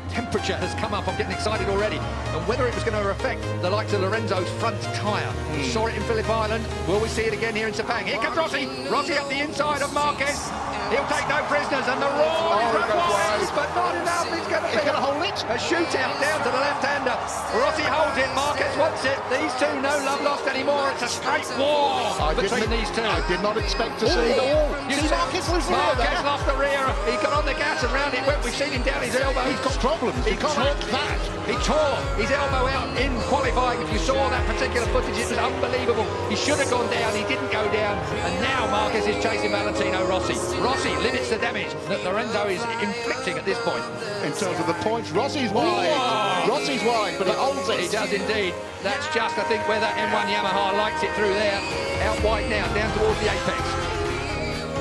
temperature has come up. I'm getting excited already. And whether it was going to affect the likes of Lorenzo's front tyre. We saw it in Phillip Island. Will we see it again here in Sepang? Here comes Rossi. Rossi up the inside of Marquez. He'll take no prisoners, and the roar is wide, but not enough. He's going to hold it. A shootout down to the left-hander. Rossi holds it. Marquez wants it. These two, no love lost anymore. It's a straight war between these two. I did not expect to see the wall. You see Marquez lost the rear. He got on the gas and round it went. We've seen him down his elbow. He's got problems. He can't act that. He tore his elbow out in qualifying. If you saw that particular footage, it was unbelievable. He should have gone down. He didn't go down. And now Marquez is chasing Valentino Rossi. Rossi limits the damage that Lorenzo is inflicting at this point. In terms of the points, Rossi's wide. Whoa. Rossi's wide, but he holds it. He does indeed. That's just, I think, where that M1 Yamaha likes it through there. Out wide now, down towards the apex.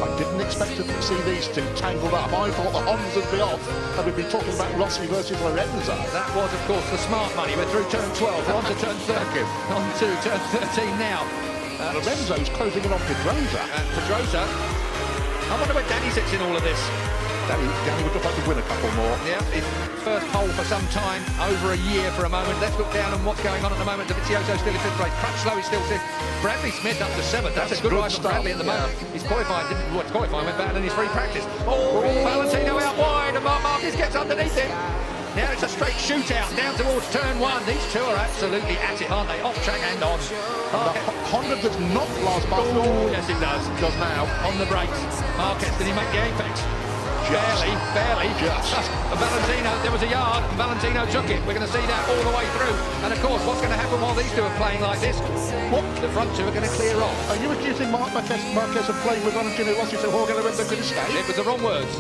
I didn't expect to see these two tangled up. I thought the Hondas would be off, and we'd be talking about Rossi versus Lorenzo. That was, of course, the smart money. We're through turn 12. We're on to turn 13. On to turn 13 now. Lorenzo's closing in on Pedrosa. Pedrosa. I wonder where Danny sits in all of this. Danny would just like to win a couple more. Yeah, his first pole for some time, over a year for a moment. Let's look down on what's going on at the moment. Dovizioso still in fifth place. Crutchlow is still fifth. Bradley Smith up to seventh. That's a good ride for Bradley at the moment. He's qualified, qualifying went better than his free practice. Oh, Valentino out wide, and Marquez gets underneath him. Now it's a straight shootout down towards turn one. These two are absolutely at it, aren't they? Off track and on. Honda does not last by yes, it does. Does now. On the brakes. Marquez, did he make the apex? Barely. Just. Valentino, there was a yard, and Valentino took it. We're going to see that all the way through. And of course, what's going to happen while these two are playing like this? The front two are going to clear off. Are you accusing Marquez of playing with Valentino Rossi so Jorge Lorenzo could stay? It was the wrong words.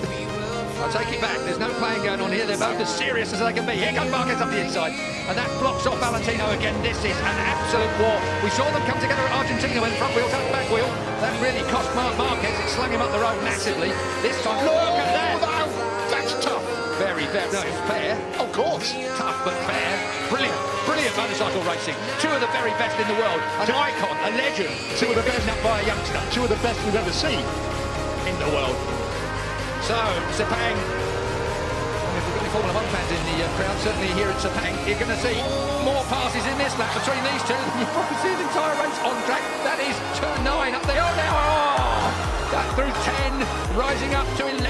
I take it back. There's no playing going on here. They're both as serious as they can be. Here comes Marquez up the inside, and that blocks off Valentino again. This is an absolute war. We saw them come together at Argentina when front wheel touched back wheel. That really cost Marquez. It slung him up the road massively. This time, look at that. That's tough. Very fair. No, it's fair. Of course. Tough, but fair. Brilliant motorcycle racing. Two of the very best in the world. An icon, a legend. Two of the best up by a youngster. Two of the best we've ever seen in the world. So, Sepang, if we've got any Formula 1 fans in the crowd, certainly here at Sepang, you're going to see more passes in this lap between these two. You'll probably see the entire race on track. That is turn 9 up there. Oh, now, that through 10, rising up to 11.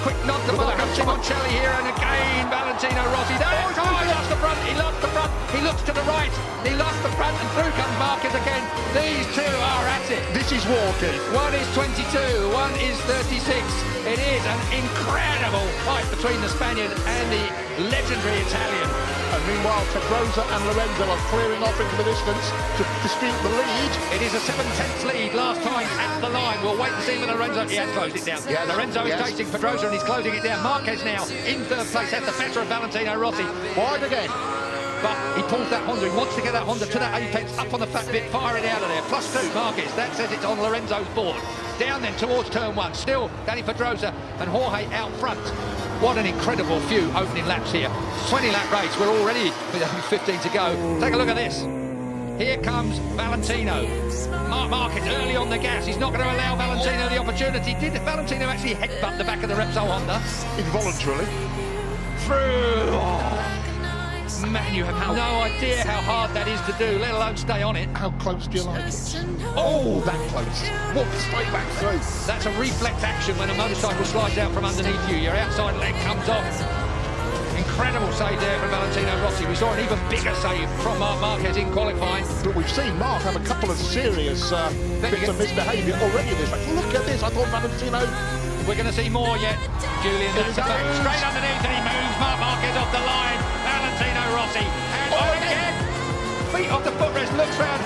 Quick nod to Marco Simoncelli here, and again, Valentino Rossi. He lost the front, he lost the front, he looks to the right, he lost the front, and through comes Marquez again. These two are at it. This is walking. One is 22, one is 36. It is an incredible fight between the Spaniard and the legendary Italian. And meanwhile, Pedrosa and Lorenzo are clearing off into the distance to dispute the lead. It is a 7/10 lead last time at the line. We'll wait and see when Lorenzo... He has closed it down. Yes, Lorenzo is chasing Pedrosa and he's closing it down. Marquez now in third place has the better of Valentino Rossi. Wide again. But he pulls that Honda. He wants to get that Honda to that apex, up on the fat bit, fire it out of there. +2 Marquez. That says it's on Lorenzo's board. Down then towards turn 1. Still Danny Pedrosa and Jorge out front. What an incredible few opening laps here. 20-lap race. We're already with only 15 to go. Take a look at this. Here comes Valentino. Marquez early on the gas. He's not going to allow Valentino the opportunity. Did Valentino actually headbutt the back of the Repsol Honda? Involuntarily. Through. Oh. Man, you have no idea how hard that is to do, let alone stay on it. How close do you like it? Oh, that close. Walk straight back through. That's a reflex action when a motorcycle slides out from underneath you. Your outside leg comes off. Incredible save there from Valentino Rossi. We saw an even bigger save from Marquez in qualifying. But we've seen Mark have a couple of serious bits of misbehaviour already this race. Look at this. I thought Valentino... We're going to see more yet. Julian, that's straight underneath and he moves Marquez off the line. Valentino Rossi. And again. Feet off the footrest, looks round.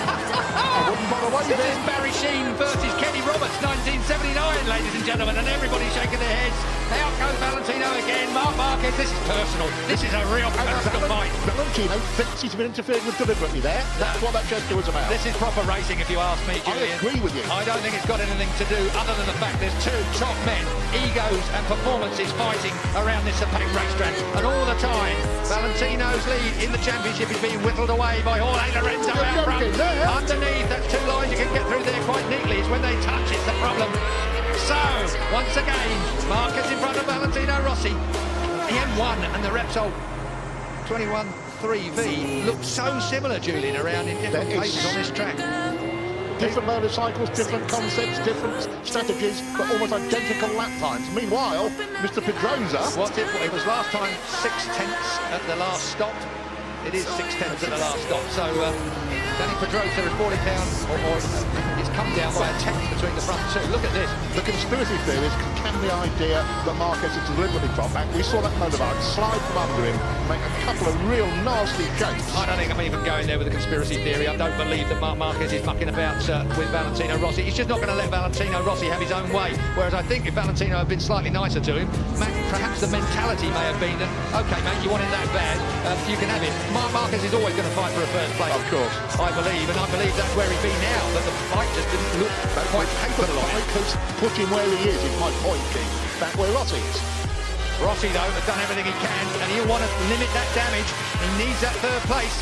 This is Barry Sheen versus Kenny Roberts, 1979, ladies and gentlemen, and everybody's shaking their heads. Out goes Valentino again. Marquez, this is personal. This is a real personal fight. Valentino thinks he's been interfering with deliberately there. That's what that gesture was about. This is proper racing, if you ask me, Julian. I agree with you. I don't think it's got anything to do other than the fact there's two top men, egos and performances fighting around this Sepang racetrack. And all the time, Valentino's lead in the championship is being whittled away by Jorge Lorenzo out front. Underneath, that's two lines you can get through there quite neatly. It's when they touch, it's the problem. So, once again, Marquez in front of Valentino Rossi. the M1 and the Repsol 21-3V look so similar, Julian, around in different places on this track. Different motorcycles, different concepts, different strategies, but almost identical lap times. Meanwhile, Mr. Pedrosa... It was last time 6/10 at the last stop. It is 6/10 at the last stop. So Danny Pedrosa is falling down, or it's come down by a tenth between the front two. Look at this. The conspiracy theories can the idea that Marquez is deliberately dropped back. We saw that motorbike slide from under him, make a couple of real nasty shapes. I don't think I'm even going there with a conspiracy theory. I don't believe that Marquez is mucking about with Valentino Rossi. He's just not going to let Valentino Rossi have his own way. Whereas I think if Valentino had been slightly nicer to him, perhaps the mentality may have been that, OK, mate, you want it that bad, you can have it. Marquez is always going to fight for a first place. Of course. I believe, and I believe that's where he's been now, but the fight just didn't look quite capable The of it. fight has put him where he is my point, King. Back where Rossi is. Rossi, though, has done everything he can, and he'll want to limit that damage. He needs that third place.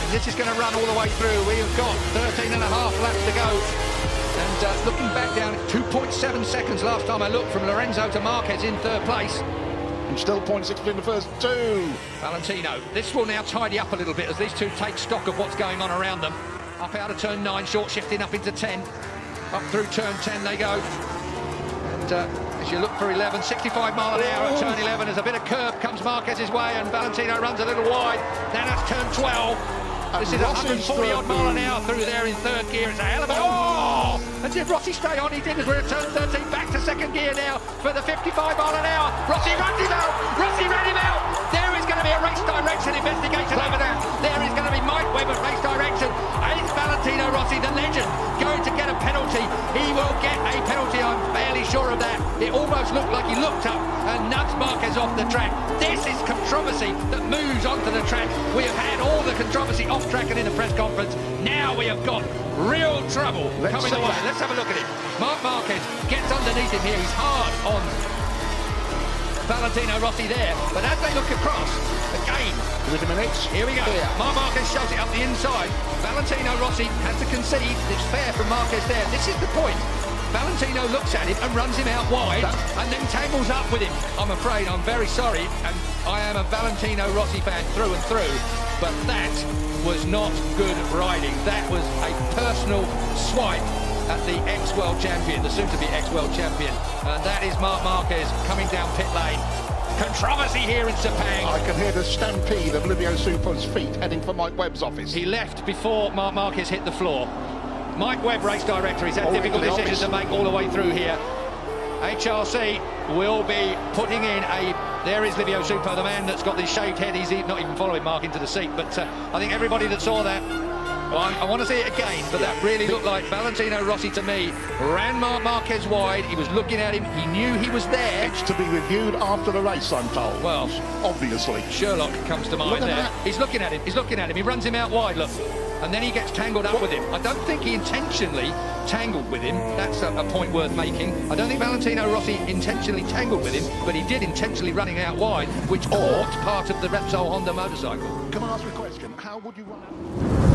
And this is going to run all the way through. We've got 13 and a half laps to go. And looking back down, 2.7 seconds last time I looked from Lorenzo to Marquez in third place. And still 0.6 between the first two. Valentino. This will now tidy up a little bit as these two take stock of what's going on around them. Up out of turn 9, short shifting up into 10. Up through turn 10 they go. And as you look for 11, 65 mile an hour at turn 11, as a bit of curb comes Marquez's way and Valentino runs a little wide. Now that's turn 12. This is 140 odd mile an hour through there in third gear. It's a hell of a... Oh! And did Rossi stay on? He did, as we're at turn 13, back to second gear now for the 55 mile an hour. Rossi runs him out! Rossi ran him out! There is going to be a race direction investigation over there. There is going to be Mike Webber race direction. Is Valentino Rossi, the legend, going to get a penalty? He will get a penalty, I'm fairly sure of that. It almost looked like he looked up and nudged Marquez off the track. This is controversy that moves onto the track. We have had all the controversy off track and in the press conference. Now we have got real trouble coming away. Let's have a look at it. Marquez gets underneath him here. He's hard on Valentino Rossi there. But as they look across, again, Wait a minute. here we go. Marquez shoves it up the inside. Valentino Rossi has to concede. It's fair from Marquez there. This is the point. Valentino looks at him and runs him out wide and then tangles up with him. I'm afraid, I'm very sorry, and I am a Valentino Rossi fan through and through, but that was not good riding. That was a personal swipe at the ex-world champion, the soon-to-be ex-world champion. And that is Marc Marquez coming down pit lane. Controversy here in Sepang. I can hear the stampede of Livio Super's feet heading for Mike Webb's office. He left before Marc Marquez hit the floor. Mike Webb, race director, he's had difficult decisions to make all the way through here. HRC will be putting in a... There is Livio Super, the man that's got this shaved head. He's not even following Mark into the seat, but I think everybody that saw that... Well, I want to see it again, but that really looked like Valentino Rossi to me. Ran Marc Marquez wide, he was looking at him, he knew he was there. It's to be reviewed after the race, I'm told. Well, obviously. Sherlock comes to mind there. He's looking at him, he runs him out wide, look. And then he gets tangled up with him. I don't think he intentionally tangled with him. That's a point worth making. I don't think Valentino Rossi intentionally tangled with him, but he did intentionally running out wide, which caught part of the Repsol Honda motorcycle. Can I ask you a question? How would you run out?